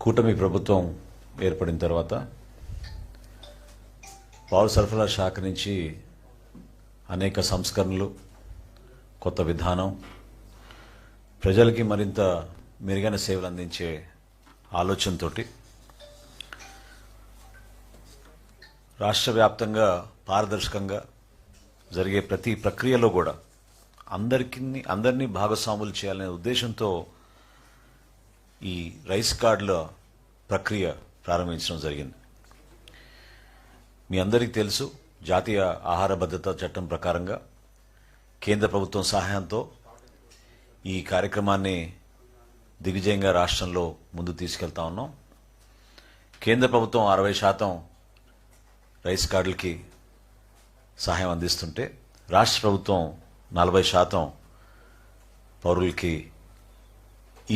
కూటమి ప్రభుత్వం ఏర్పడిన తర్వాత పౌర సరఫరా శాఖ నుంచి అనేక సంస్కరణలు, కొత్త విధానం, ప్రజలకి మరింత మెరుగైన సేవలు అందించే ఆలోచనతోటి రాష్ట్ర వ్యాప్తంగా పారదర్శకంగా జరిగే ప్రతి ప్రక్రియలో కూడా అందరినీ భాగస్వాములు చేయాలనే ఉద్దేశంతో ఈ రైస్ కార్డుల ప్రక్రియ ప్రారంభించడం జరిగింది. మీ అందరికీ తెలుసు, జాతీయ ఆహార భద్రతా చట్టం ప్రకారంగా కేంద్ర ప్రభుత్వం సహాయంతో ఈ కార్యక్రమాన్ని దిగ్విజయంగా రాష్ట్రంలో ముందు తీసుకెళ్తా ఉన్నాం. కేంద్ర ప్రభుత్వం 60% రైస్ కార్డులకి సహాయం అందిస్తుంటే రాష్ట్ర ప్రభుత్వం 40% పౌరులకి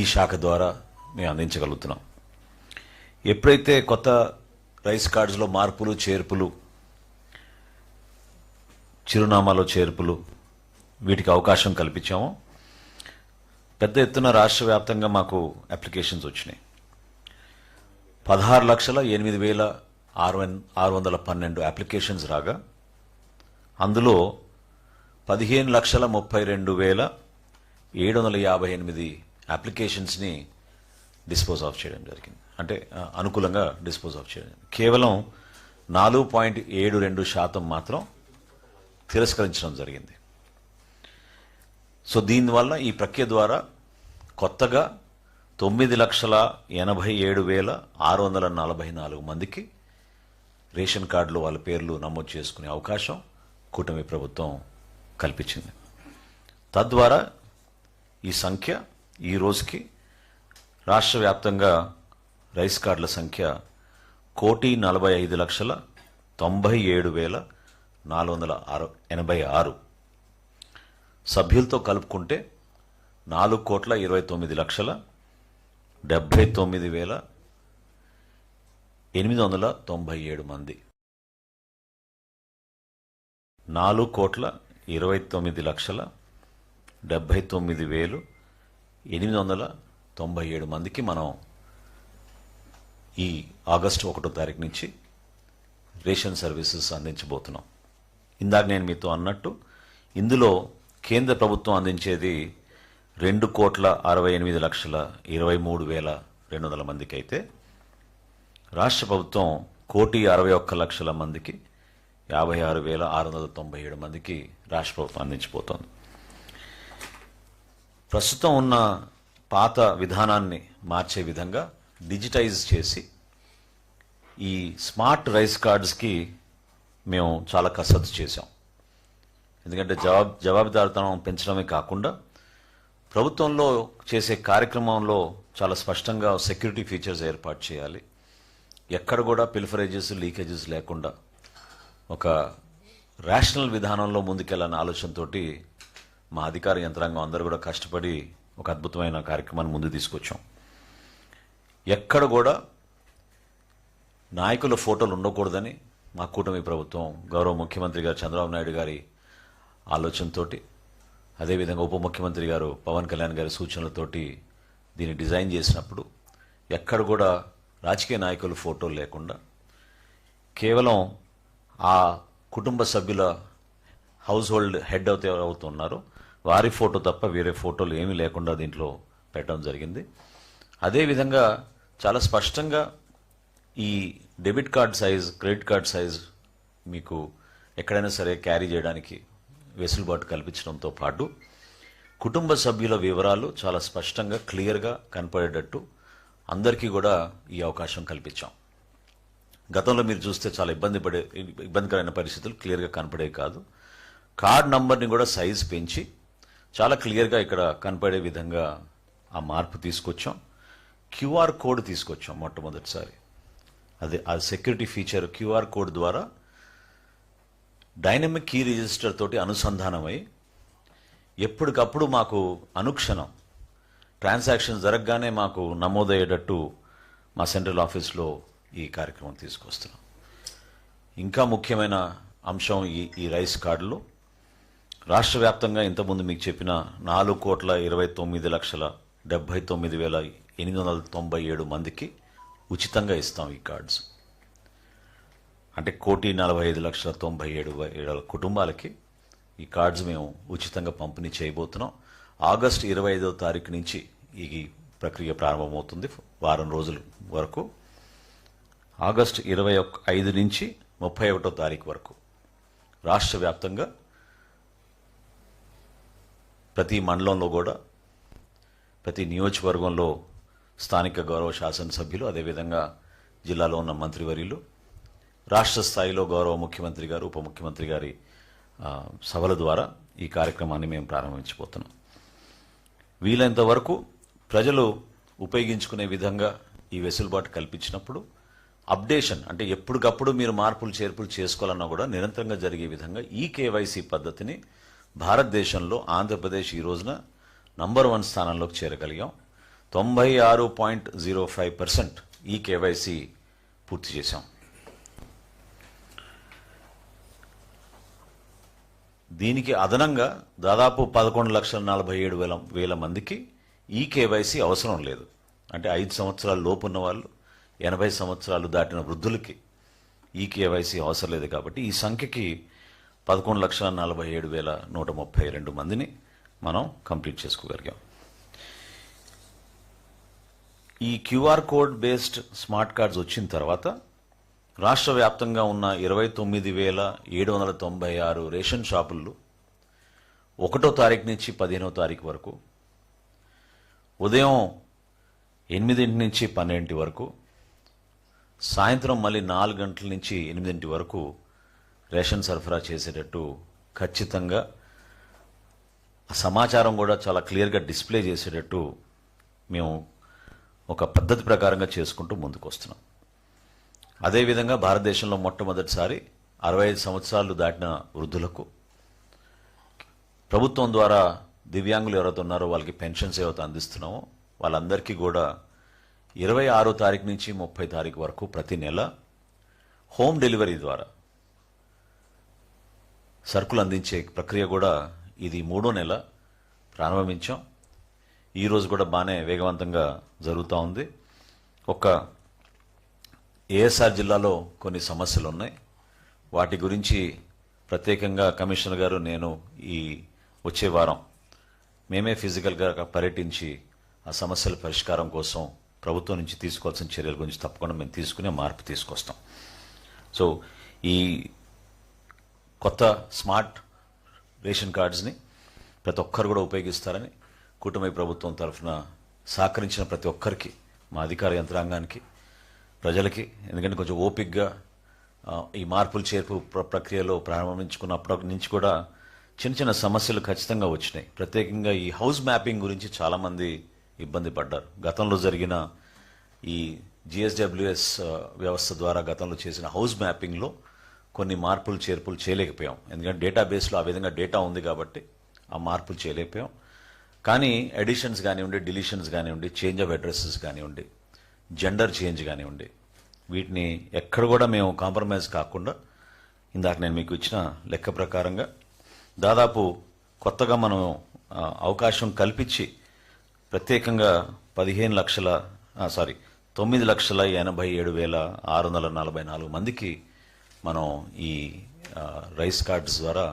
ఈ శాఖ ద్వారా మేము అందించగలుగుతున్నాం. ఎప్పుడైతే కొత్త రైస్ కార్డ్స్లో మార్పులు, చేర్పులు, చిరునామాలో చేర్పులు వీటికి అవకాశం కల్పించామో పెద్ద ఎత్తున రాష్ట్ర వ్యాప్తంగా మాకు అప్లికేషన్స్ వచ్చినాయి. 16,08,612 అప్లికేషన్స్ రాగా అందులో 15,32,758 అప్లికేషన్స్ని డిస్పోజ్ ఆఫ్ చేయడం జరిగింది. అంటే అనుకూలంగా డిస్పోజ్ ఆఫ్ చేయడం. కేవలం 4.72% మాత్రం తిరస్కరించడం జరిగింది. సో దీనివల్ల ఈ ప్రక్రియ ద్వారా కొత్తగా 9,87,644 మందికి రేషన్ కార్డులో వాళ్ళ పేర్లు నమోదు చేసుకునే అవకాశం కూటమి ప్రభుత్వం కల్పించింది. తద్వారా ఈ సంఖ్య ఈ రోజుకి రాష్ట్ర వ్యాప్తంగా రైస్ కార్డుల సంఖ్య 1,45,97,486 సభ్యులతో కలుపుకుంటే 4,29,79,897 మంది. 4,29,79,897 మందికి మనం ఈ ఆగస్టు 1వ తారీఖు నుంచి రేషన్ సర్వీసెస్ అందించబోతున్నాం. ఇందాక నేను మీతో అన్నట్టు ఇందులో కేంద్ర ప్రభుత్వం అందించేది 2,68,23,200 మందికి అయితే రాష్ట్ర ప్రభుత్వం 1,61,00,000 మందికి 56,697 మందికి రాష్ట్ర ప్రభుత్వం అందించబోతోంది. ప్రస్తుతం ఉన్న పాత విధానాన్ని మార్చే విధంగా డిజిటైజ్ చేసి ఈ స్మార్ట్ రైస్ కార్డ్స్కి మేము చాలా కసరత్తు చేశాం. ఎందుకంటే జవాబుదారితనం పెంచడమే కాకుండా ప్రభుత్వంలో చేసే కార్యక్రమంలో చాలా స్పష్టంగా సెక్యూరిటీ ఫీచర్స్ ఏర్పాటు చేయాలి. ఎక్కడ కూడా పిల్ఫరేజెస్, లీకేజెస్ లేకుండా ఒక రేషనల్ విధానంలో ముందుకెళ్ళాలనే ఆలోచనతోటి మా అధికార యంత్రాంగం అందరూ కూడా కష్టపడి ఒక అద్భుతమైన కార్యక్రమాన్ని ముందు తీసుకొచ్చాం. ఎక్కడ కూడా నాయకుల ఫోటోలు ఉండకూడదని మా కూటమి ప్రభుత్వం గౌరవ ముఖ్యమంత్రి గారు చంద్రబాబు నాయుడు గారి ఆలోచనతోటి, అదేవిధంగా ఉప ముఖ్యమంత్రి గారు పవన్ కళ్యాణ్ గారి సూచనలతోటి దీన్ని డిజైన్ చేసినప్పుడు ఎక్కడ కూడా రాజకీయ నాయకుల ఫోటోలు లేకుండా కేవలం ఆ కుటుంబ సభ్యుల హౌస్ హోల్డ్ హెడ్ అవుతున్నారో వారి ఫోటో తప్ప వేరే ఫోటోలు ఏమీ లేకుండా దీంట్లో పెట్టడం జరిగింది. అదేవిధంగా చాలా స్పష్టంగా ఈ debit card size, credit card size మీకు ఎక్కడైనా సరే క్యారీ చేయడానికి వెసులుబాటు కల్పించడంతో పాటు కుటుంబ సభ్యుల వివరాలు చాలా స్పష్టంగా, క్లియర్గా కనపడేటట్టు అందరికీ కూడా ఈ అవకాశం కల్పించాం. గతంలో మీరు చూస్తే చాలా ఇబ్బందికరమైన పరిస్థితులు క్లియర్గా కనపడేవి కాదు. కార్డ్ నంబర్ని కూడా సైజ్ పెంచి చాలా క్లియర్గా ఇక్కడ కనపడే విధంగా ఆ మార్పు తీసుకొచ్చాం. క్యూఆర్ కోడ్ తీసుకొచ్చాం మొట్టమొదటిసారి. అదే ఆ సెక్యూరిటీ ఫీచర్ క్యూఆర్ కోడ్ ద్వారా డైనమిక్ కీ రిజిస్టర్ తోటి అనుసంధానమై ఎప్పటికప్పుడు మాకు అనుక్షణం ట్రాన్సాక్షన్ జరగగానే మాకు నమోదయ్యేటట్టు మా సెంట్రల్ ఆఫీస్లో ఈ కార్యక్రమం తీసుకొస్తున్నాం. ఇంకా ముఖ్యమైన అంశం ఈ రైస్ కార్డులో రాష్ట్ర వ్యాప్తంగా ఇంతకుముందు మీకు చెప్పిన 4,29,79,897 మందికి ఉచితంగా ఇస్తాం ఈ కార్డ్స్. అంటే 1,45,97,000 కుటుంబాలకి ఈ కార్డ్స్ మేము ఉచితంగా పంపిణీ చేయబోతున్నాం. ఆగస్టు 25వ తారీఖు నుంచి ఈ ప్రక్రియ ప్రారంభమవుతుంది, వారం రోజుల వరకు. ఆగస్టు 25 నుంచి 31వ తారీఖు వరకు రాష్ట్ర వ్యాప్తంగా ప్రతి మండలంలో కూడా, ప్రతి నియోజకవర్గంలో స్థానిక గౌరవ శాసనసభ్యులు, అదేవిధంగా జిల్లాలో ఉన్న మంత్రివర్యులు, రాష్ట్ర స్థాయిలో గౌరవ ముఖ్యమంత్రి గారు, ఉప ముఖ్యమంత్రి గారి సభల ద్వారా ఈ కార్యక్రమాన్ని మేము ప్రారంభించబోతున్నాం. వీలైనంత వరకు ప్రజలు ఉపయోగించుకునే విధంగా ఈ వెసులుబాటు కల్పించినప్పుడు అప్డేషన్, అంటే ఎప్పటికప్పుడు మీరు మార్పులు చేర్పులు చేసుకోవాలన్నా కూడా నిరంతరంగా జరిగే విధంగా ఈ కేవైసీ పద్ధతిని భారతదేశంలో ఆంధ్రప్రదేశ్ ఈ రోజున నంబర్ 1 స్థానంలోకి చేరగలిగాం. 96.05% ఈ కేవైసీ పూర్తి చేశాం. దీనికి అదనంగా దాదాపు 11,47,000 మందికి ఈ కేవైసీ అవసరం లేదు. అంటే 5 సంవత్సరాల లోపు ఉన్న వాళ్ళు, 80 సంవత్సరాలు దాటిన వృద్ధులకి ఈ కేవైసీ అవసరం లేదు. కాబట్టి ఈ సంఖ్యకి 11,47,132 మందిని మనం కంప్లీట్ చేసుకోగలిగాం. ఈ QR code based smart cards వచ్చిన తర్వాత రాష్ట్ర వ్యాప్తంగా ఉన్న 29,796 రేషన్ షాపుల్లో 1వ తారీఖు నుంచి 15వ తారీఖు వరకు ఉదయం 8 నుంచి 12 వరకు, సాయంత్రం మళ్ళీ 4 గంటల నుంచి 8 వరకు రేషన్ సరఫరా చేసేటట్టు ఖచ్చితంగా ఆ సమాచారం కూడా చాలా క్లియర్గా డిస్ప్లే చేసేటట్టు మేము ఒక పద్ధతి ప్రకారంగా చేసుకుంటూ ముందుకు వస్తున్నాం. అదేవిధంగా భారతదేశంలో మొట్టమొదటిసారి 65 సంవత్సరాలు దాటిన వృద్ధులకు ప్రభుత్వం ద్వారా దివ్యాంగులు ఎవరైతే ఉన్నారో వాళ్ళకి పెన్షన్స్ ఏవైతే అందిస్తున్నామో వాళ్ళందరికీ కూడా 26వ తారీఖు నుంచి 30 తారీఖు వరకు ప్రతి నెల హోమ్ డెలివరీ ద్వారా సరుకులు అందించే ప్రక్రియ కూడా ఇది 3వ నెల ప్రారంభించాం. ఈరోజు కూడా బాగానే వేగవంతంగా జరుగుతూ ఉంది. ఒక ఏఎస్ఆర్ జిల్లాలో కొన్ని సమస్యలు ఉన్నాయి. వాటి గురించి ప్రత్యేకంగా కమిషనర్ గారు, నేను ఈ వచ్చే వారం మేమే ఫిజికల్గా పర్యటించి ఆ సమస్యల పరిష్కారం కోసం ప్రభుత్వం నుంచి తీసుకోవాల్సిన చర్యల గురించి తప్పకుండా మేము తీసుకునే మార్పు తీసుకొస్తాం. సో ఈ కొత్త స్మార్ట్ రేషన్ కార్డ్స్ని ప్రతి ఒక్కరు కూడా ఉపయోగిస్తారని కూటమి ప్రభుత్వం తరఫున సహకరించిన ప్రతి ఒక్కరికి, మా అధికార యంత్రాంగానికి, ప్రజలకి, ఎందుకంటే కొంచెం ఓపిక్గా ఈ మార్పులు చేర్పు ప్రక్రియలో ప్రారంభించుకున్నప్పటి నుంచి కూడా చిన్న చిన్న సమస్యలు ఖచ్చితంగా వచ్చినాయి. ప్రత్యేకంగా ఈ హౌస్ మ్యాపింగ్ గురించి చాలామంది ఇబ్బంది పడ్డారు. గతంలో జరిగిన ఈ జిఎస్డబ్ల్యూఎస్ వ్యవస్థ ద్వారా గతంలో చేసిన హౌస్ మ్యాపింగ్లో కొన్ని మార్పులు చేర్పులు చేయలేకపోయాం. ఎందుకంటే డేటాబేస్లో ఆ విధంగా డేటా ఉంది కాబట్టి ఆ మార్పులు చేయలేకపోయాం. కానీ ఎడిషన్స్ కానివ్వండి, డిలీషన్స్ కానివ్వండి, చేంజ్ ఆఫ్ అడ్రసెస్ కానివ్వండి, జెండర్ చేంజ్ కానివ్వండి, వీటిని ఎక్కడ కూడా మేము కాంప్రమైజ్ కాకుండా ఇందాక నేను మీకు ఇచ్చిన లెక్క ప్రకారంగా దాదాపు కొత్తగా మనం అవకాశం కల్పించి ప్రత్యేకంగా 9,87,644 మందికి మనం ఈ రైస్ కార్డ్స్ ద్వారా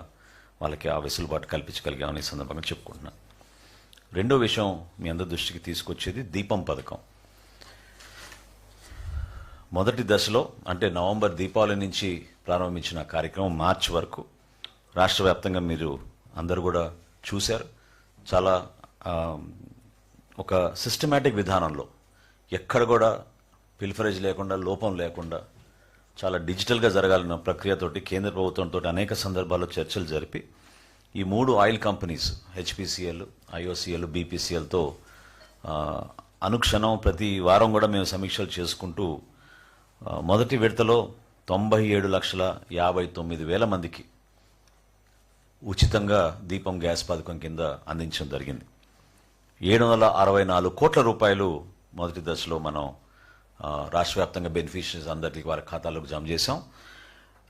వాళ్ళకి ఆ వెసులుబాటు కల్పించగలిగామని ఈ సందర్భంగా చెప్పుకుంటున్నాను. రెండో విషయం మీ అందరి దృష్టికి తీసుకొచ్చేది దీపం పథకం. మొదటి దశలో అంటే నవంబర్ దీపావళి నుంచి ప్రారంభించిన కార్యక్రమం మార్చి వరకు రాష్ట్ర వ్యాప్తంగా మీరు అందరూ కూడా చూశారు. చాలా ఒక సిస్టమేటిక్ విధానంలో ఎక్కడ కూడా పిల్ఫరేజ్ లేకుండా, లోపం లేకుండా చాలా డిజిటల్గా జరగాలన్న ప్రక్రియతోటి కేంద్ర ప్రభుత్వంతో అనేక సందర్భాల్లో చర్చలు జరిపి ఈ 3 ఆయిల్ కంపెనీస్ హెచ్పిసిఎల్, ఐఓసిఎల్, బీపీసీఎల్తో అనుక్షణం ప్రతి వారం కూడా మేము సమీక్షలు చేసుకుంటూ మొదటి విడతలో 97,59,000 మందికి ఉచితంగా దీపం గ్యాస్ పథకం కింద అందించడం జరిగింది. 764 కోట్ల రూపాయలు మొదటి దశలో మనం రాష్ట్ర వ్యాప్తంగా బెనిఫిషరీస్ అందరికీ వారి ఖాతాలోకి జమ చేశాం.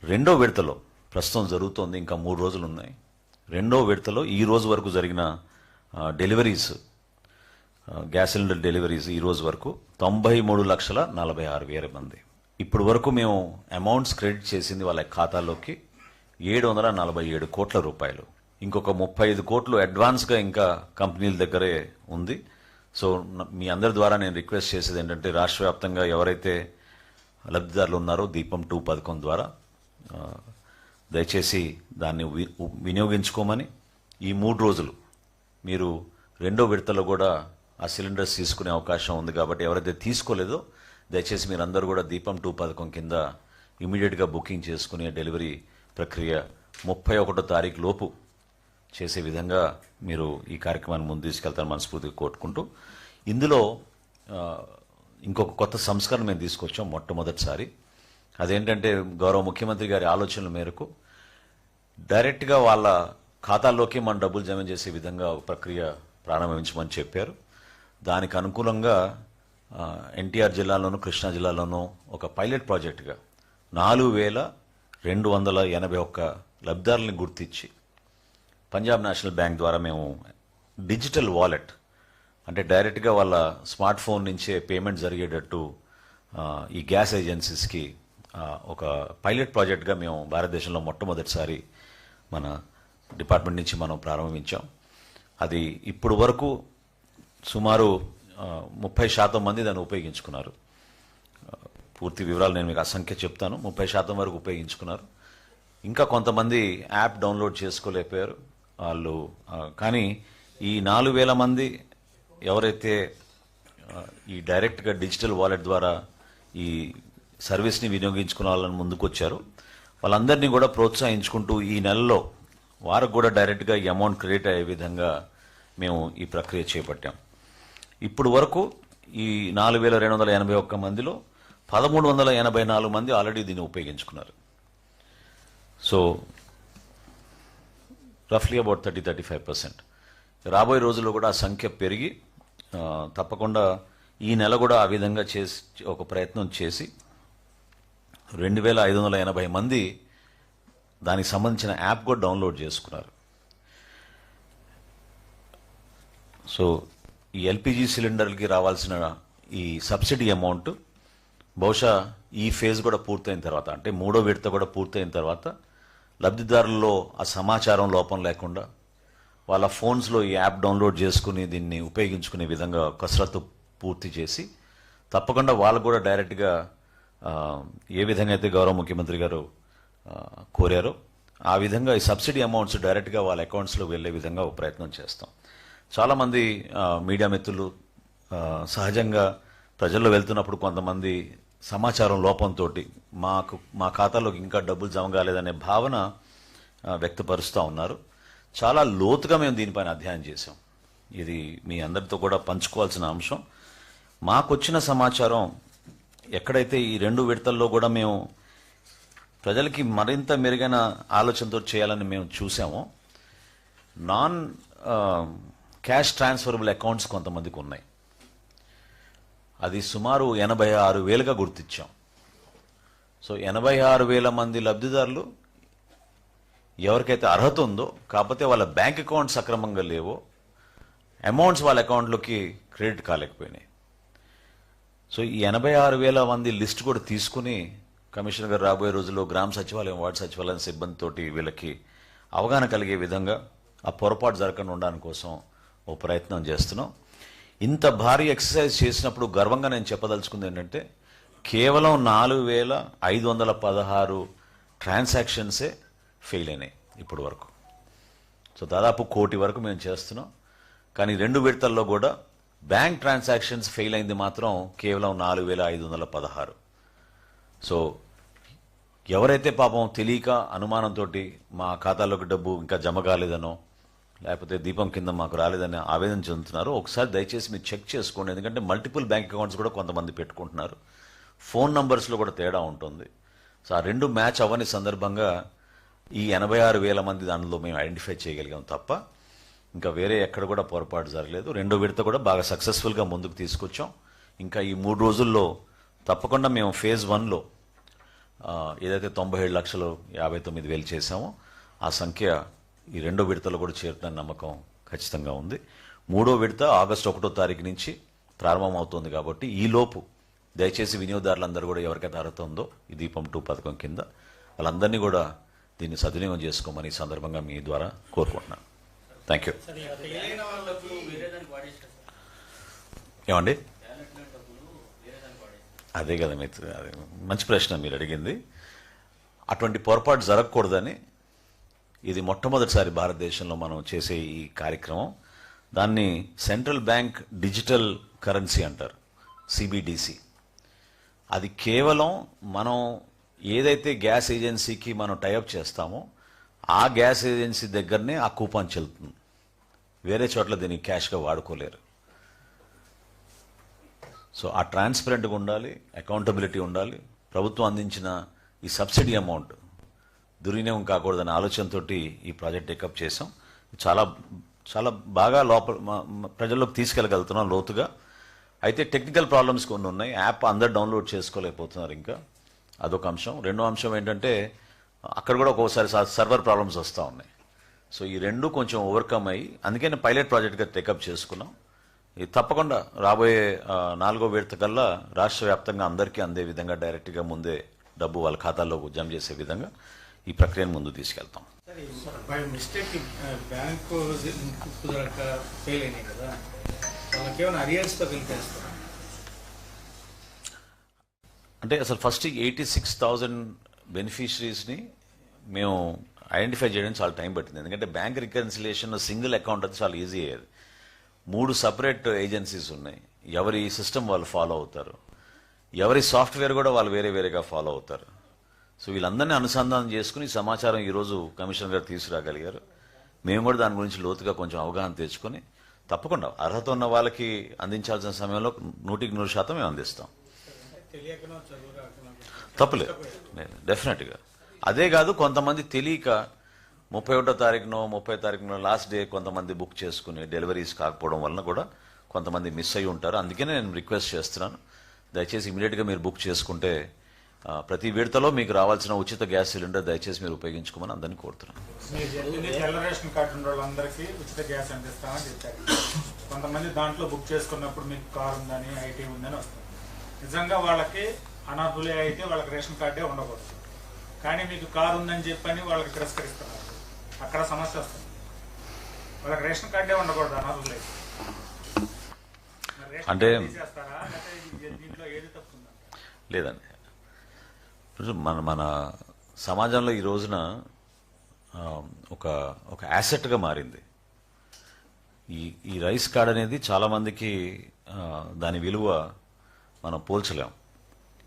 రెండో విడతలో ప్రస్తుతం జరుగుతోంది, ఇంకా 3 రోజులు ఉన్నాయి. రెండో విడతలో ఈ రోజు వరకు జరిగిన డెలివరీస్ గ్యాస్ సిలిండర్ డెలివరీస్ ఈ రోజు వరకు 93,46,000 మంది. ఇప్పుడు వరకు మేము అమౌంట్స్ క్రెడిట్ చేసింది వాళ్ళ ఖాతాల్లోకి 747 కోట్ల రూపాయలు. ఇంకొక 35 కోట్లు అడ్వాన్స్గా ఇంకా కంపెనీల దగ్గరే ఉంది. సో మీ అందరి ద్వారా నేను రిక్వెస్ట్ చేసేది ఏంటంటే రాష్ట్ర వ్యాప్తంగా ఎవరైతే లబ్ధిదారులు ఉన్నారో దీపం 2 పథకం ద్వారా దయచేసి దాన్ని వినియోగించుకోమని, ఈ 3 రోజులు మీరు రెండో విడతలో కూడా ఆ సిలిండర్స్ తీసుకునే అవకాశం ఉంది కాబట్టి ఎవరైతే తీసుకోలేదో దయచేసి మీరందరూ కూడా దీపం 2 పథకం కింద ఇమీడియట్గా బుకింగ్ చేసుకునే డెలివరీ ప్రక్రియ 31వ తారీఖు లోపు చేసే విధంగా మీరు ఈ కార్యక్రమాన్ని ముందు తీసుకెళ్తారని మనస్ఫూర్తిగా కోరుకుంటూ, ఇందులో ఇంకొక కొత్త సంస్కరణ మేము తీసుకొచ్చాం మొట్టమొదటిసారి. అదేంటంటే గౌరవ ముఖ్యమంత్రి గారి ఆలోచనల మేరకు డైరెక్ట్గా వాళ్ళ ఖాతాల్లోకి మన డబ్బులు జమ చేసే విధంగా ఒక ప్రక్రియ ప్రారంభించమని చెప్పారు. దానికి అనుకూలంగా ఎన్టీఆర్ జిల్లాలోను కృష్ణా జిల్లాలోనూ ఒక పైలట్ ప్రాజెక్టుగా 4,281 లబ్ధిదారులను గుర్తించి పంజాబ్ నేషనల్ బ్యాంక్ ద్వారా మేము డిజిటల్ వాలెట్ అంటే డైరెక్ట్గా వాళ్ళ స్మార్ట్ ఫోన్ నుంచే పేమెంట్ జరిగేటట్టు ఈ గ్యాస్ ఏజెన్సీస్కి ఒక పైలట్ ప్రాజెక్ట్గా మేము భారతదేశంలో మొట్టమొదటిసారి మన డిపార్ట్మెంట్ నుంచి మనం ప్రారంభించాం. అది ఇప్పుడు వరకు సుమారు 30% మంది దాన్ని ఉపయోగించుకున్నారు. పూర్తి వివరాలు నేను మీకు ఆ సంఖ్య చెప్తాను. 30% వరకు ఉపయోగించుకున్నారు. ఇంకా కొంతమంది యాప్ డౌన్లోడ్ చేసుకోలేకపోయారు వాళ్ళు. కానీ ఈ 4,000 మంది ఎవరైతే ఈ డైరెక్ట్గా డిజిటల్ వాలెట్ ద్వారా ఈ సర్వీస్ని వినియోగించుకునే వాళ్ళని ముందుకు వచ్చారో వాళ్ళందరినీ కూడా ప్రోత్సహించుకుంటూ ఈ నెలలో వారికి కూడా డైరెక్ట్గా ఈ అమౌంట్ క్రెడిట్ అయ్యే విధంగా మేము ఈ ప్రక్రియ చేపట్టాం. ఇప్పుడు వరకు ఈ 4,281 మందిలో 1,384 మంది ఆల్రెడీ దీన్ని ఉపయోగించుకున్నారు. So రఫ్లీ about 30-35%. రాబోయే రోజుల్లో కూడా ఆ సంఖ్య పెరిగి తప్పకుండా ఈ నెల కూడా ఆ విధంగా చేసి ఒక ప్రయత్నం చేసి 2,580 మంది దానికి సంబంధించిన యాప్ కూడా డౌన్లోడ్ చేసుకున్నారు. సో ఈ ఎల్పిజి సిలిండర్కి రావాల్సిన ఈ సబ్సిడీ అమౌంట్ బహుశా ఈ ఫేజ్ కూడా పూర్తయిన తర్వాత, అంటే 3వ విడత కూడా పూర్తయిన తర్వాత లబ్ధిదారుల్లో ఆ సమాచారం లోపం లేకుండా వాళ్ళ ఫోన్స్లో ఈ యాప్ డౌన్లోడ్ చేసుకుని దీన్ని ఉపయోగించుకునే విధంగా కసరత్తు పూర్తి చేసి తప్పకుండా వాళ్ళు కూడా డైరెక్ట్గా ఏ విధంగా అయితే గౌరవ ముఖ్యమంత్రి గారు కోరారో ఆ విధంగా ఈ సబ్సిడీ అమౌంట్స్ డైరెక్ట్గా వాళ్ళ అకౌంట్స్లో వెళ్ళే విధంగా ఒక ప్రయత్నం చేస్తాం. చాలామంది మీడియా మిత్రులు సహజంగా ప్రజల్లో వెళ్తున్నప్పుడు కొంతమంది సమాచారం లోపంతో మా ఖాతాలోకి ఇంకా డబ్బులు జమ కాలేదనే భావన వ్యక్తపరుస్తూ ఉన్నారు. చాలా లోతుగా మేము దీనిపైన అధ్యయనం చేశాం. ఇది మీ అందరితో కూడా పంచుకోవాల్సిన అంశం. మాకొచ్చిన సమాచారం ఎక్కడైతే ఈ 2 విడతల్లో కూడా మేము ప్రజలకి మరింత మెరుగైన ఆలోచనతో చేయాలని మేము చూసామో, నాన్ క్యాష్ ట్రాన్స్ఫరబుల్ అకౌంట్స్ కొంతమందికి ఉన్నాయి. అది సుమారు 86,000గా గుర్తించాం. సో 86,000 మంది లబ్ధిదారులు ఎవరికైతే అర్హత ఉందో కాకపోతే వాళ్ళ బ్యాంక్ అకౌంట్స్ సక్రమంగా లేవో అమౌంట్స్ వాళ్ళ అకౌంట్లోకి క్రెడిట్ కాలేకపోయినాయి. సో ఈ 86,000 మంది లిస్ట్ కూడా తీసుకుని కమిషనర్ గారు రాబోయే రోజుల్లో గ్రామ సచివాలయం, వార్డు సచివాలయం సిబ్బందితోటి వీళ్ళకి అవగాహన కలిగే విధంగా ఆ పొరపాటు జరగకుండా ఉండడానికి కోసం ఓ ప్రయత్నం చేస్తున్నాం. ఇంత భారీ ఎక్సర్సైజ్ చేసినప్పుడు గర్వంగా నేను చెప్పదలుచుకుంది ఏంటంటే కేవలం 4,516 ట్రాన్సాక్షన్సే ఫెయిల్ అయినాయి ఇప్పటి వరకు. సో దాదాపు 1 కోటి వరకు మేము చేస్తున్నాం. కానీ 2 విడతల్లో కూడా బ్యాంక్ ట్రాన్సాక్షన్స్ ఫెయిల్ అయింది మాత్రం కేవలం 4,516. సో ఎవరైతే పాపం తెలియక అనుమానంతో మా ఖాతాలోకి డబ్బు ఇంకా జమ కాలేదనో లేకపోతే దీపం కింద మాకు రాలేదని ఆవేదన చెందుతున్నారో ఒకసారి దయచేసి మీరు చెక్ చేసుకోండి. ఎందుకంటే మల్టిపుల్ బ్యాంక్ అకౌంట్స్ కూడా కొంతమంది పెట్టుకుంటున్నారు. ఫోన్ నంబర్స్లో కూడా తేడా ఉంటుంది. సో ఆ 2 మ్యాచ్ అవ్వని సందర్భంగా ఈ 86,000 మంది దానిలో మేము ఐడెంటిఫై చేయగలిగాం తప్ప ఇంకా వేరే ఎక్కడ కూడా పొరపాటు జరగలేదు. 2వ విడత కూడా బాగా సక్సెస్ఫుల్గా ముందుకు తీసుకొచ్చాం. ఇంకా ఈ 3 రోజుల్లో తప్పకుండా మేము ఫేజ్ 1లో ఏదైతే 97,59,000 చేశామో ఆ సంఖ్య ఈ 2వ విడతలో కూడా చేరుతున్న నమ్మకం ఖచ్చితంగా ఉంది. మూడో విడత ఆగస్టు 1వ తారీఖు నుంచి ప్రారంభం అవుతుంది. కాబట్టి ఈలోపు దయచేసి వినియోగదారులందరూ కూడా ఎవరికైతే అర్హత ఉందో ఈ దీపం 2 పథకం కింద వాళ్ళందరినీ కూడా దీన్ని సద్వినియోగం చేసుకోమని ఈ సందర్భంగా మీ ద్వారా కోరుకుంటున్నాను. Thank you. ఏమండి, అదే కదా మీరు మంచి ప్రశ్న మీరు అడిగింది. అటువంటి పొరపాటు జరగకూడదని ఇది మొట్టమొదటిసారి భారతదేశంలో మనం చేసే ఈ కార్యక్రమం. దాన్ని సెంట్రల్ బ్యాంక్ డిజిటల్ కరెన్సీ అంటారు, సిబిడిసి. అది కేవలం మనం ఏదైతే గ్యాస్ ఏజెన్సీకి మనం టైఅప్ చేస్తామో ఆ గ్యాస్ ఏజెన్సీ దగ్గరనే ఆ కూపన్ చెల్లుతుంది. వేరే చోట్ల దీన్ని క్యాష్గా వాడుకోలేరు. సో ఆ ట్రాన్స్పరెంట్గా ఉండాలి, అకౌంటబిలిటీ ఉండాలి. ప్రభుత్వం అందించిన ఈ సబ్సిడీ అమౌంట్ దుర్వినియోగం కాకూడదనే ఆలోచనతో ఈ ప్రాజెక్ట్ టేకప్ చేసాం. చాలా చాలా బాగా ప్రజల్లోకి తీసుకెళ్ళగలుగుతున్నాం లోతుగా. అయితే టెక్నికల్ ప్రాబ్లమ్స్ కొన్ని ఉన్నాయి. యాప్ అందరు డౌన్లోడ్ చేసుకోలేకపోతున్నారు ఇంకా, అదొక అంశం. రెండో అంశం ఏంటంటే అక్కడ కూడా ఒక్కోసారి సర్వర్ ప్రాబ్లమ్స్ వస్తూ ఉన్నాయి. సో ఈ రెండు కొంచెం ఓవర్కమ్ అయ్యి అందుకని పైలట్ ప్రాజెక్ట్గా టేకప్ చేసుకున్నాం. ఇది తప్పకుండా రాబోయే 4వ విడత కల్లా రాష్ట్ర వ్యాప్తంగా అందరికీ అందే విధంగా డైరెక్ట్గా ముందే డబ్బు వాళ్ళ ఖాతాల్లో జమ చేసే విధంగా ఈ ప్రక్రియను ముందు తీసుకెళ్తాం. బై మిస్టేక్ బ్యాంకు కుదరక ఫెయిల్ అయినాయి కదా, వాళ్ళకి ఏమైనా అరియర్స్తో కలిపేస్తారా? అంటే అసలు ఫస్ట్ 86,000 బెనిఫిషరీస్ని మేము ఐడెంటిఫై చేయడానికి చాలా టైం పట్టింది. ఎందుకంటే బ్యాంక్ రికన్సిలేషన్ సింగిల్ అకౌంట్ అది చాలా ఈజీ అయ్యేది. 3 సపరేట్ ఏజెన్సీస్ ఉన్నాయి. ఎవరి సిస్టమ్ వాళ్ళు ఫాలో అవుతారు, ఎవరి సాఫ్ట్వేర్ కూడా వాళ్ళు వేరే వేరేగా ఫాలో అవుతారు. సో వీళ్ళందరినీ అనుసంధానం చేసుకుని సమాచారం ఈరోజు కమిషనర్ గారు తీసుకురాగలిగారు. మేము కూడా దాని గురించి లోతుగా కొంచెం అవగాహన తెచ్చుకొని తప్పకుండా అర్హత ఉన్న వాళ్ళకి అందించాల్సిన సమయంలో 100% మేము అందిస్తాం. తప్పులేదు, డెఫినెట్గా. అదే కాదు, కొంతమంది తెలియక 31వ తారీఖునో 30వ తారీఖునో లాస్ట్ డే కొంతమంది బుక్ చేసుకుని డెలివరీస్ కాకపోవడం వలన కూడా కొంతమంది మిస్ అయ్యి ఉంటారు. అందుకనే నేను రిక్వెస్ట్ చేస్తున్నాను, దయచేసి ఇమీడియట్గా మీరు బుక్ చేసుకుంటే ప్రతి విడతలో మీకు రావాల్సిన ఉచిత గ్యాస్ సిలిండర్ దయచేసి మీరు ఉపయోగించుకోమని అందరినీ కోరుతున్నాను. తెల్ల రేషన్ కార్డు ఉన్న వాళ్ళందరికీ ఉచిత గ్యాస్ అందిస్తామని చెప్పారు. కొంతమంది దాంట్లో బుక్ చేసుకున్నప్పుడు మీకు కార్ ఉందని ఐటీ ఉందని వస్తుంది. నిజంగా వాళ్ళకి అనర్హులే అయితే వాళ్ళకి రేషన్ కార్డే ఉండకూడదు. కానీ మీకు కారు ఉందని చెప్పని వాళ్ళకి తిరస్కరిస్తున్నారు. అక్కడ సమస్య వస్తుంది. వాళ్ళకి రేషన్ కార్డే ఉండకూడదు అనర్హులే. అంటే దీంట్లో ఏది తప్పుందంట? లేదండి, మన సమాజంలో ఈ రోజున ఒక యాసెట్గా మారింది ఈ రైస్ కార్డ్ అనేది. చాలామందికి దాని విలువ మనం పోల్చలేం.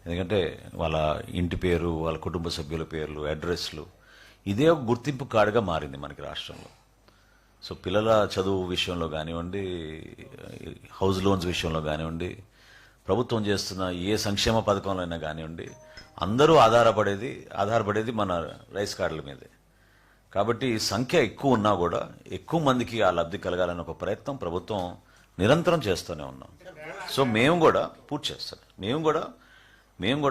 ఎందుకంటే వాళ్ళ ఇంటి పేరు, వాళ్ళ కుటుంబ సభ్యుల పేర్లు, అడ్రస్లు, ఇదే ఒక గుర్తింపు కార్డుగా మారింది మనకి రాష్ట్రంలో. సో పిల్లల చదువు విషయంలో కానివ్వండి, హౌస్ లోన్స్ విషయంలో కానివ్వండి, ప్రభుత్వం చేస్తున్న ఏ సంక్షేమ పథకంలో అయినా కానివ్వండి, అందరూ ఆధారపడేది మన రైస్ కార్డుల మీదే. కాబట్టి సంఖ్య ఎక్కువ ఉన్నా కూడా ఎక్కువ మందికి ఆ లబ్ధి కలగాలని ఒక ప్రయత్నం ప్రభుత్వం నిరంతరం చేస్తూనే ఉన్నాం. సో మేము కూడా పూర్తి చేస్తాం. మేము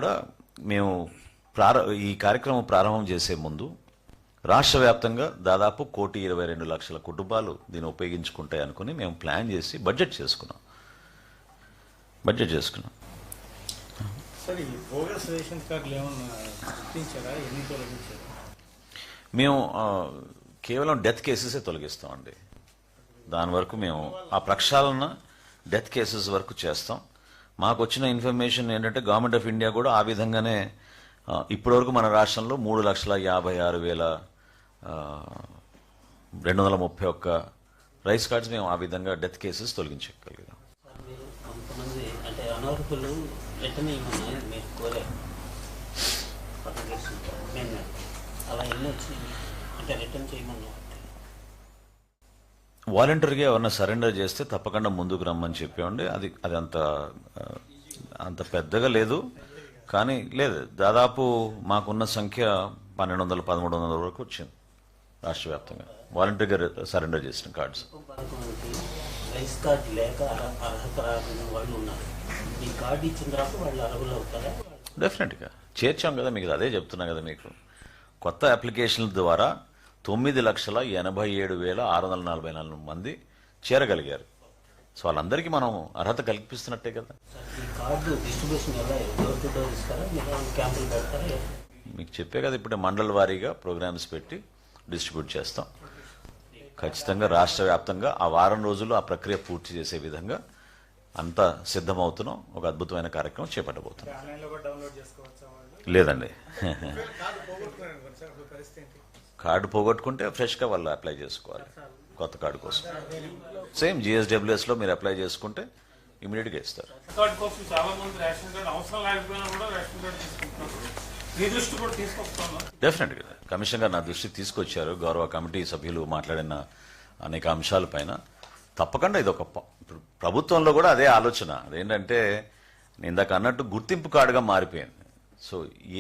ఈ కార్యక్రమం ప్రారంభం చేసే ముందు రాష్ట్ర వ్యాప్తంగా దాదాపు 1,22,00,000 కుటుంబాలు దీన్ని ఉపయోగించుకుంటాయి అనుకుని మేము ప్లాన్ చేసి బడ్జెట్ చేసుకున్నాం. మేము కేవలం డెత్ కేసెసే తొలగిస్తామండి. దాని వరకు మేము ఆ ప్రక్షాళన డెత్ కేసెస్ వరకు చేస్తాం. మాకు వచ్చిన ఇన్ఫర్మేషన్ ఏంటంటే గవర్నమెంట్ ఆఫ్ ఇండియా కూడా ఆ విధంగానే ఇప్పటివరకు మన రాష్ట్రంలో 3,56,231 రైస్ కార్డ్స్ మేము ఆ విధంగా డెత్ కేసెస్ తొలగించగలిగాం. వాలంటీర్గా ఎవరన్నా సరెండర్ చేస్తే తప్పకుండా ముందుకు రమ్మని చెప్పేవండి. అది అంత పెద్దగా లేదు, కానీ లేదు, దాదాపు మాకున్న సంఖ్య 1,200-1,300 వరకు వచ్చింది రాష్ట్ర వ్యాప్తంగా వాలంటీర్గా సరెండర్ చేసిన కార్డ్స్. డెఫినెట్గా చేర్చాం కదా, మీకు అదే చెప్తున్నా కదా. మీకు కొత్త అప్లికేషన్ల ద్వారా 9,87,644 మంది చేరగలిగారు. సో వాళ్ళందరికీ మనం అర్హత కల్పిస్తున్నట్టే కదా. ఈ కార్డు డిస్ట్రిబ్యూషన్ ఎలా డోర్ టు డోర్ ఇస్తారా, మీరు క్యాంపులు పెడతారా? మీకు చెప్పే కదా ఇప్పుడు మండల వారీగా ప్రోగ్రామ్స్ పెట్టి డిస్ట్రిబ్యూట్ చేస్తాం. ఖచ్చితంగా రాష్ట్ర వ్యాప్తంగా ఆ వారం రోజులు ఆ ప్రక్రియ పూర్తి చేసే విధంగా అంతా సిద్ధమవుతున్నాం. ఒక అద్భుతమైన కార్యక్రమం చేపట్టబోతున్నాం. ఆన్లైన్లో కూడా డౌన్లోడ్ చేసుకోవచ్చా వాళ్ళు? లేదండి, కార్డు పోగొట్టుకున్నాను అనుకోండి సార్, అప్పుడు పరిస్థితి ఏంటి? కార్డు పోగొట్టుకుంటే ఫ్రెష్గా వాళ్ళు అప్లై చేసుకోవాలి కొత్త కార్డు కోసం. సేమ్ జిఎస్డబ్ల్యూఎస్లో మీరు అప్లై చేసుకుంటే ఇమీడియట్గా ఇస్తారు. కార్డు కోసం చాలా మంది రేషన్ కార్డు అవసరం లేకపోయినా కూడా రేషన్ కార్డు తీసుకుంటున్నారు. మీ దృష్టి కూడా తీసుకొస్తాను. డెఫినెట్గా కమిషన్ గారు నా దృష్టికి తీసుకొచ్చారు. గౌరవ కమిటీ సభ్యులు మాట్లాడిన అనేక అంశాలపైన తప్పకుండా ఇది ఒక ప్రభుత్వంలో కూడా అదే ఆలోచన. అదేంటంటే నేను ఇందాక అన్నట్టు గుర్తింపు కార్డుగా మారిపోయింది. సో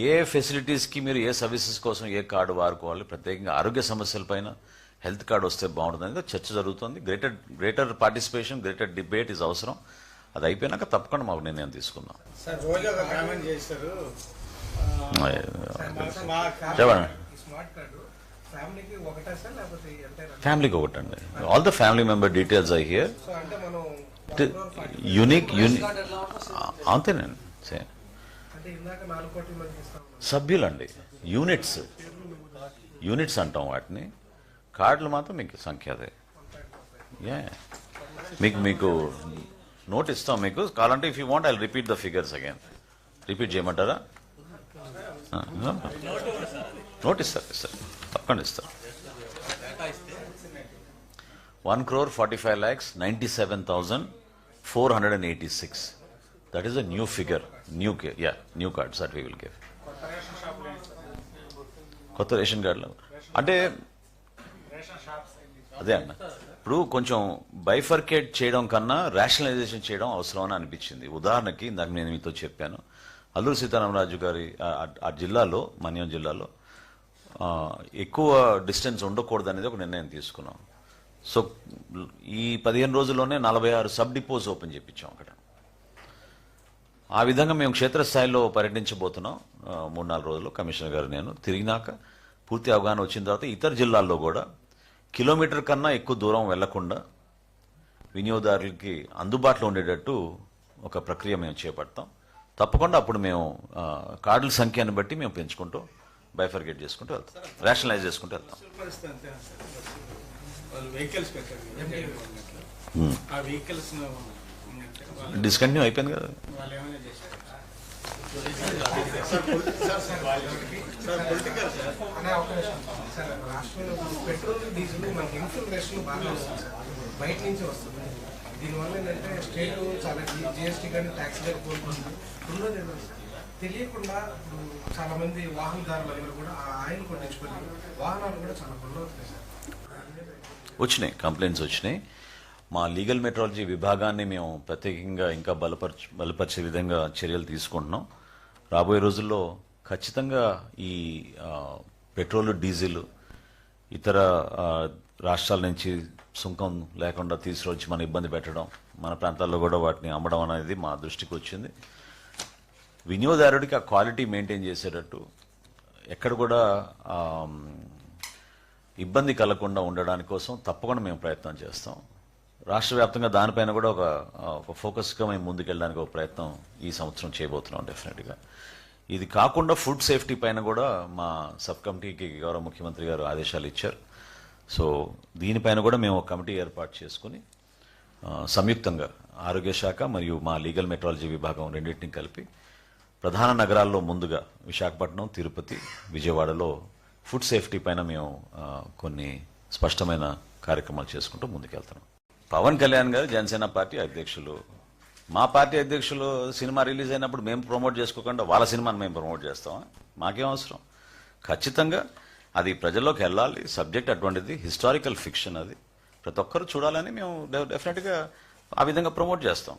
ఏ ఫెసిలిటీస్కి మీరు ఏ సర్వీసెస్ కోసం ఏ కార్డు వాడుకోవాలి, ప్రత్యేకంగా ఆరోగ్య సమస్యలపైన హెల్త్ కార్డు వస్తే బాగుంటుంది అనేది చర్చ జరుగుతుంది. Greater participation, greater debate is అవసరం. అది అయిపోయినాక తప్పకుండా మాకు నిర్ణయం తీసుకుందాం. సార్ రోజు ఒక కామెంట్ చేశారు. చెప్పండి. స్మార్ట్ కార్డు ఫ్యామిలీకి ఒకటా సార్, లేకపోతే ఎంటైర్? ఫ్యామిలీకి ఒకటండి. All the family member details I here. So అంటే మనం యూనిక్ అంతేనండి. సేమ్ అంటే ఇందాక 4 కోట్ల మంది ఇస్తాం. సభ్యులండి, యూనిట్స్ అంటాం వాటిని. కార్డులు మాత్రం మీకు సంఖ్య అదే. మీకు నోట్ ఇస్తాం. మీకు కావాలంటే if you want I repeat the figures again. Repeat చేయమంటారా? నోట్ ఇస్తారు తప్పకుండా ఇస్తారు. 1,45,97,486. That is a new figure. New cards that we will give. కొత్త రేషన్ కార్డులు అంటే అదే అన్న, ఇప్పుడు కొంచెం బైఫర్కేట్ చేయడం కన్నా రేషనలైజేషన్ చేయడం అవసరం అని అనిపించింది. ఉదాహరణకి ఇందాక నేను మీతో చెప్పాను, అల్లూరు సీతారామరాజు గారి ఆ జిల్లాలో, మన్యం జిల్లాలో ఎక్కువ డిస్టెన్స్ ఉండకూడదు అనేది ఒక నిర్ణయం తీసుకున్నాం. సో ఈ 15 రోజుల్లోనే 46 సబ్ డిపోస్ ఓపెన్ చేయించాం అక్కడ. ఆ విధంగా మేము క్షేత్రస్థాయిలో పర్యటించబోతున్నాం 3-4 రోజుల్లో. కమిషనర్ గారు నేను తిరిగినాక పూర్తి అవగాహన వచ్చిన తర్వాత ఇతర జిల్లాల్లో కూడా కిలోమీటర్ కన్నా ఎక్కువ దూరం వెళ్లకుండా వినియోగదారులకి అందుబాటులో ఉండేటట్టు ఒక ప్రక్రియ మేము చేపడతాం. తప్పకుండా అప్పుడు మేము కార్డుల సంఖ్యను బట్టి మేము పెంచుకుంటూ బైఫర్గేట్ చేసుకుంటూ వెళ్తాం, రేషనలైజ్ చేసుకుంటూ వెళ్తాం. వెహికల్స్ పెట్టారు, ఆ వెహికల్స్ డిస్కంటిన్యూ అయిపోయింది కదా. వాళ్ళు ఏమైనా చేశారు? అనే అవకాశం సార్. రాష్ట్రంలో పెట్రోల్, డీజిల్ మనకి ఇన్ఫ్లేషన్ బాగా వస్తుంది సార్, బయట నుంచి వస్తుంది. దీనివల్ల ఏంటంటే స్టేట్ చాలా జిఎస్టీ కానీ ట్యాక్స్ కానీ కోరుకుంటుంది. రెండోది ఏంటంటే తెలియకుండా ఇప్పుడు చాలా మంది వాహనదారులందరూ కూడా ఆ ఆయిల్ కొట్టించుకొని వాహనాలు కూడా చాలా కొల్లవుతున్నాయి సార్. వచ్చినాయి, కంప్లైంట్స్ వచ్చినాయి. మా లీగల్ మెట్రాలజీ విభాగాన్ని మేము ప్రత్యేకంగా ఇంకా బలపరిచే విధంగా చర్యలు తీసుకుంటున్నాం. రాబోయే రోజుల్లో ఖచ్చితంగా ఈ పెట్రోల్, డీజిల్ ఇతర రాష్ట్రాల నుంచి సుంకం లేకుండా తీసుకొచ్చి మన ఇబ్బంది పెట్టడం, మన ప్రాంతాల్లో కూడా వాటిని అమ్మడం అనేది మా దృష్టికి వచ్చింది. వినియోగదారుడికి ఆ క్వాలిటీ మెయింటైన్ చేసేటట్టు ఎక్కడ కూడా ఇబ్బంది కలగకుండా ఉండడానికి కోసం తప్పకుండా మేము ప్రయత్నం చేస్తాం. రాష్ట్ర వ్యాప్తంగా దానిపైన కూడా ఒక ఫోకస్గా మేము ముందుకెళ్ళడానికి ఒక ప్రయత్నం ఈ సంవత్సరం చేయబోతున్నాం డెఫినెట్గా. ఇది కాకుండా ఫుడ్ సేఫ్టీ పైన కూడా మా సబ్ కమిటీకి గౌరవ ముఖ్యమంత్రి గారు ఆదేశాలు ఇచ్చారు. సో దీనిపైన కూడా మేము ఒక కమిటీ ఏర్పాటు చేసుకుని సంయుక్తంగా ఆరోగ్య శాఖ మరియు మా లీగల్ మెట్రాలజీ విభాగం రెండింటిని కలిపి ప్రధాన నగరాల్లో ముందుగా విశాఖపట్నం, తిరుపతి, విజయవాడలో ఫుడ్ సేఫ్టీ పైన మేము కొన్ని స్పష్టమైన కార్యక్రమాలు చేసుకుంటూ ముందుకెళ్తున్నాం. పవన్ కళ్యాణ్ గారు జనసేన పార్టీ అధ్యక్షులు. మా పార్టీ అధ్యక్షులు సినిమా రిలీజ్ అయినప్పుడు మేము ప్రమోట్ చేసుకోకుండా వాళ్ళ సినిమాని మేము ప్రమోట్ చేస్తామా? మాకేం అవసరం? ఖచ్చితంగా అది ప్రజల్లోకి వెళ్ళాలి. సబ్జెక్ట్ అటువంటిది, హిస్టారికల్ ఫిక్షన్, అది ప్రతి ఒక్కరు చూడాలని మేము డెఫినెట్గా ఆ విధంగా ప్రమోట్ చేస్తాం.